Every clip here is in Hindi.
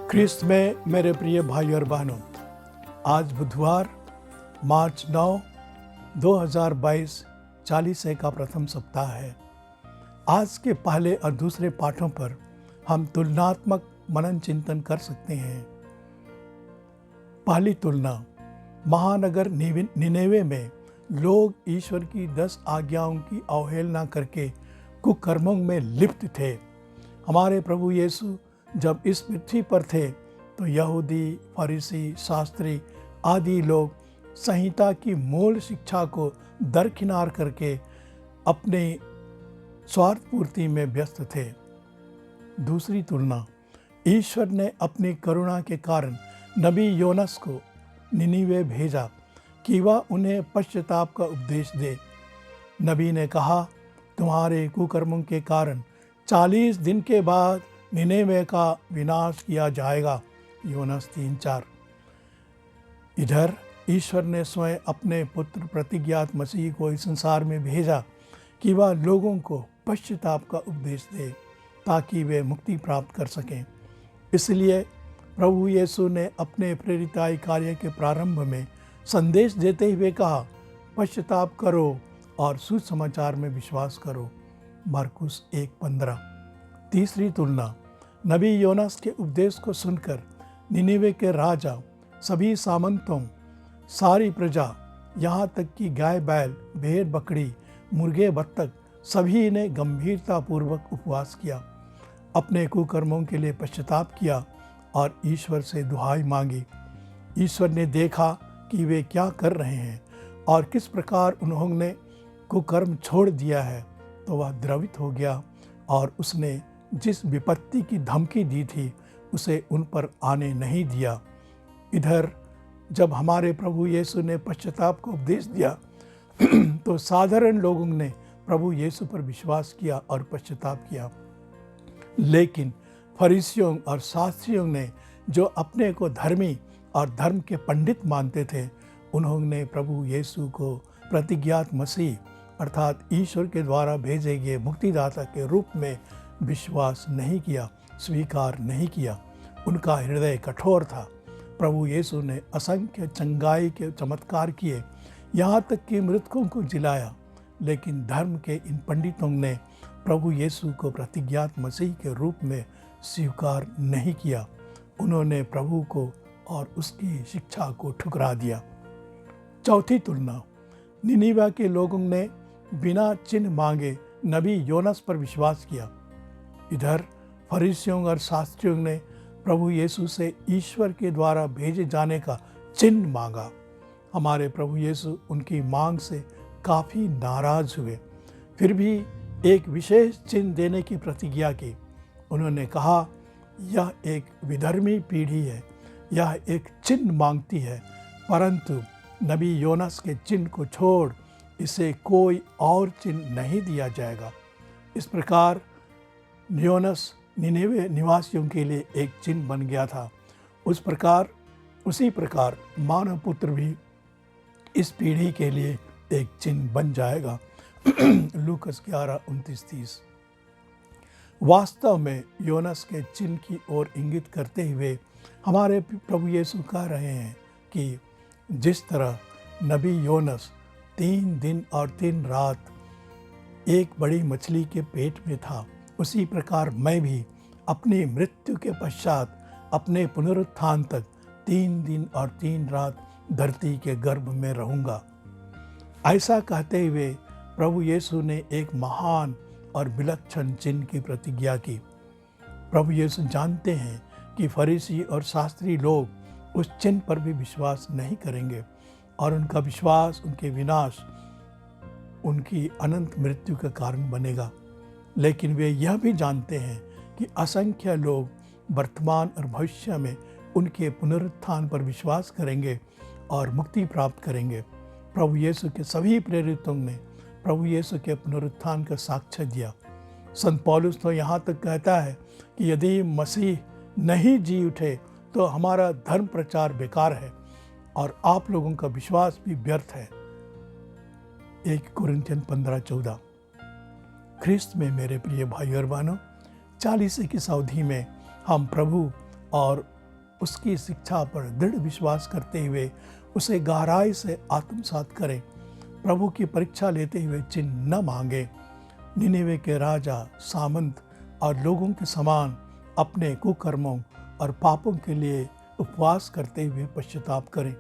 ख्रिस्त में मेरे प्रिय भाई और बहनों, आज बुधवार मार्च 9, 2022 चालीसे का प्रथम सप्ताह है। आज के पहले और दूसरे पाठों पर हम तुलनात्मक मनन चिंतन कर सकते हैं। पहली तुलना, महानगर निनेवे में लोग ईश्वर की 10 आज्ञाओं की अवहेलना करके कुकर्मों में लिप्त थे। हमारे प्रभु यीशु जब इस पृथ्वी पर थे तो यहूदी, फरीसी, शास्त्री आदि लोग संहिता की मूल शिक्षा को दरकिनार करके अपने स्वार्थ पूर्ति में व्यस्त थे। दूसरी तुलना, ईश्वर ने अपनी करुणा के कारण नबी योनस को निनीवे भेजा कि वह उन्हें पश्चाताप का उपदेश दे। नबी ने कहा, तुम्हारे कुकर्मों के कारण 40 दिन के बाद निनेवे का विनाश किया जाएगा। योनस 3:4। इधर ईश्वर ने स्वयं अपने पुत्र प्रतिज्ञात मसीह को इस संसार में भेजा कि वह लोगों को पश्चाताप का उपदेश दे ताकि वे मुक्ति प्राप्त कर सकें। इसलिए प्रभु यीशु ने अपने प्रेरिताई कार्य के प्रारंभ में संदेश देते हुए कहा, पश्चाताप करो और सुसमाचार में विश्वास करो। मरकुस 1:15। तीसरी तुलना, नबी योनस के उपदेश को सुनकर निनीवे के राजा, सभी सामंतों, सारी प्रजा, यहाँ तक कि गाय बैल, भेड़ बकरी, मुर्गे बत्तख सभी ने गंभीरतापूर्वक उपवास किया, अपने कुकर्मों के लिए पश्चाताप किया और ईश्वर से दुहाई मांगी। ईश्वर ने देखा कि वे क्या कर रहे हैं और किस प्रकार उन्होंने कुकर्म छोड़ दिया है, तो वह द्रवित हो गया और उसने जिस विपत्ति की धमकी दी थी उसे उन पर आने नहीं दिया। इधर जब हमारे प्रभु यीशु ने पश्चाताप को उपदेश दिया तो साधारण लोगों ने प्रभु यीशु पर विश्वास किया और पश्चाताप किया। लेकिन फरीसियों और शास्त्रियों ने, जो अपने को धर्मी और धर्म के पंडित मानते थे, उन्होंने प्रभु यीशु को प्रतिज्ञात मसीह अर्थात ईश्वर के द्वारा भेजे गए मुक्तिदाता के रूप में विश्वास नहीं किया, स्वीकार नहीं किया। उनका हृदय कठोर था। प्रभु यीशु ने असंख्य चंगाई के चमत्कार किए, यहाँ तक कि मृतकों को जिलाया, लेकिन धर्म के इन पंडितों ने प्रभु यीशु को प्रतिज्ञात मसीह के रूप में स्वीकार नहीं किया। उन्होंने प्रभु को और उसकी शिक्षा को ठुकरा दिया। चौथी तुलना, निनीवा के लोगों ने बिना चिन्ह मांगे नबी योनस पर विश्वास किया। इधर फरीसियों और शास्त्रियों ने प्रभु यीशु से ईश्वर के द्वारा भेजे जाने का चिन्ह मांगा। हमारे प्रभु यीशु उनकी मांग से काफ़ी नाराज हुए, फिर भी एक विशेष चिन्ह देने की प्रतिज्ञा की। उन्होंने कहा, यह एक विधर्मी पीढ़ी है, यह एक चिन्ह मांगती है, परंतु नबी योनस के चिन्ह को छोड़ इसे कोई और चिन्ह नहीं दिया जाएगा। इस प्रकार योनस निनेवे निवासियों के लिए एक चिन्ह बन गया था। उसी प्रकार मानव पुत्र भी इस पीढ़ी के लिए एक चिन्ह बन जाएगा। लूकस 11:29-30। वास्तव में योनस के चिन्ह की ओर इंगित करते हुए हमारे प्रभु यीशु कह रहे हैं कि जिस तरह नबी योनस 3 दिन और 3 रात एक बड़ी मछली के पेट में था, उसी प्रकार मैं भी अपनी मृत्यु के पश्चात अपने पुनरुत्थान तक 3 दिन और 3 रात धरती के गर्भ में रहूँगा। ऐसा कहते हुए प्रभु यीशु ने एक महान और विलक्षण चिन्ह की प्रतिज्ञा की। प्रभु यीशु जानते हैं कि फरीसी और शास्त्री लोग उस चिन्ह पर भी विश्वास नहीं करेंगे और उनका विश्वास उनके विनाश, उनकी अनंत मृत्यु का कारण बनेगा। लेकिन वे यह भी जानते हैं कि असंख्य लोग वर्तमान और भविष्य में उनके पुनरुत्थान पर विश्वास करेंगे और मुक्ति प्राप्त करेंगे। प्रभु यीशु के सभी प्रेरितों ने प्रभु यीशु के पुनरुत्थान का साक्ष्य दिया। संत पौलुस तो यहाँ तक कहता है कि यदि मसीह नहीं जी उठे तो हमारा धर्म प्रचार बेकार है और आप लोगों का विश्वास भी व्यर्थ है। 1 कुरिन्थियन 15:14। ख्रिस्त में मेरे प्रिय भाई और बहनों, 40 की इस अवधि में हम प्रभु और उसकी शिक्षा पर दृढ़ विश्वास करते हुए उसे गहराई से आत्मसात करें। प्रभु की परीक्षा लेते हुए चिन्ह न मांगे। निनेवे के राजा, सामंत और लोगों के समान अपने कुकर्मों और पापों के लिए उपवास करते हुए पश्चाताप करें।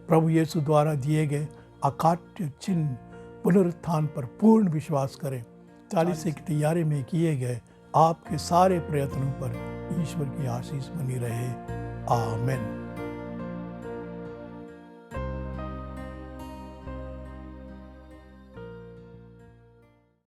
प्रभु यीशु द्वारा दिए गए अकाट्य चिन्ह पुनरुत्थान पर पूर्ण विश्वास करें। 40 की तैयारी में किए गए आपके सारे प्रयत्नों पर ईश्वर की आशीष बनी रहे। आमीन।